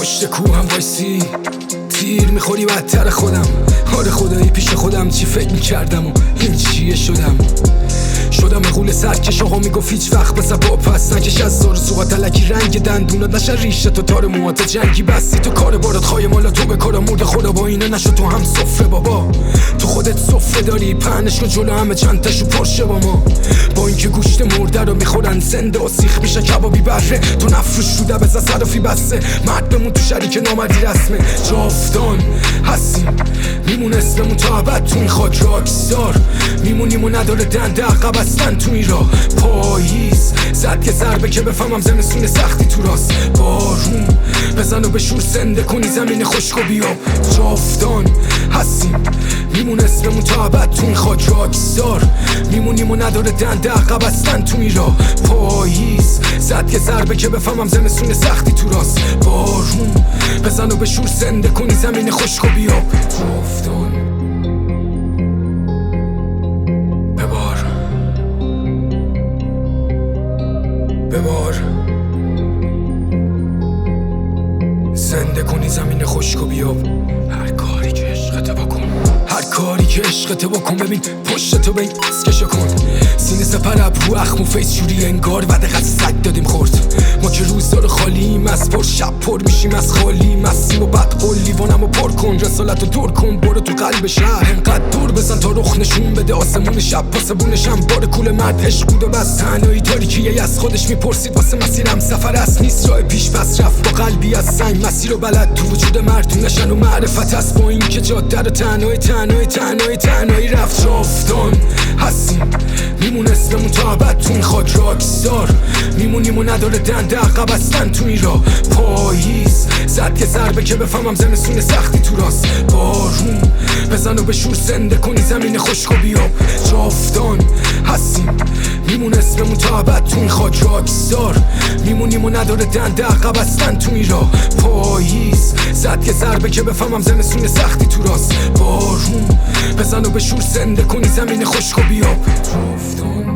پشت کوهم وایسی تیر میخوری بدتر خودم. آره خدایی پیش خودم چی فکر میکردم و این چیه شدم غول سرکش. آقا میگفت هیچ وقت بزن با پس نکش از زار سوغات علکی رنگ دندونات نشه ریشه تو تار موات جنگی بستی تو کار بارات خواهی مالا تو به کارا مرد خدا با اینه نشد تو هم سفره بابا. تو خودت سفره داری پهنش کن جلو همه چند تاشو پرشه با ما. با اینکه گوشت مرده رو میخورن زنده و سیخ میشه کبابی بره تو نفروش شده بزن صرافی بسته مرد بمون تو شریک نامردی رسمه. جاودان هستیم میمون اسممون تا ابد تو این خاک راکسار میمونیم و نداره دنده عقب هستن تو این راه. پاییز زد که ضربه که بفهمم زمستون سختی تو راست. بارون بزن و به شور زنده کنی زمین خشک و بیاب. جاودان هستیم میمون اسممون تا ابد تو این خاک راکسار میمونیم و نداره دنده عقب هستن تو این راه. پاییز زد که ضربه که بفهمم زمستون سختی تو راست. بارون بزن و به شور زنده کنی زمین خشک و بیاب. جاودان ببار زنده کنی زمین خشک و بیاب. هر کاری که عشقته بکن هر کاری که عشقته بکن. ببین پشت تو به این اسکشو کن سینه سپر ابرو اخم و فیس شوری انگار و دقت سگ دادیم خورد. ما که روزدار خالیم از پر شب پر میشیم از خالی مسیم و بد قول لیوانم و پر کن رسالت رو دور کن برو تو قلب شهر انقدر دور بزن تا رخ نشون بده آسمون شب پاسبونشم بار کول مرد عشق بود و بس. تنهایی تاریکیه از خودش میپرسید واسه مسیرم سفر است نیست راه پیش پس رفت با قلبی از سنگ مسیر رو بلد تو وجود مردون نشن و معرفت هست با این که جاده رو تنهایی رفت. جاودان هستیم میمون اسممون تا ابد تو این خاک راکسار میمونیم و نداره دنده عقب هستن تو این راه. پاییز زد که ضربه که بفهمم زمستون سختی تو راست. بارون بزن و به شور زنده کنی زمین خشک و بیاب. جاودان هستیم میمون اسممون تا ابد تو این خاک راکسار میمونیم و نداره دنده عقب هستن تو این راه. پاییز زد که ضربه که بفهمم زمستون سختی تو راست. بارون بزن و به شور زنده کنی زمین خشک و بیاب. جاودان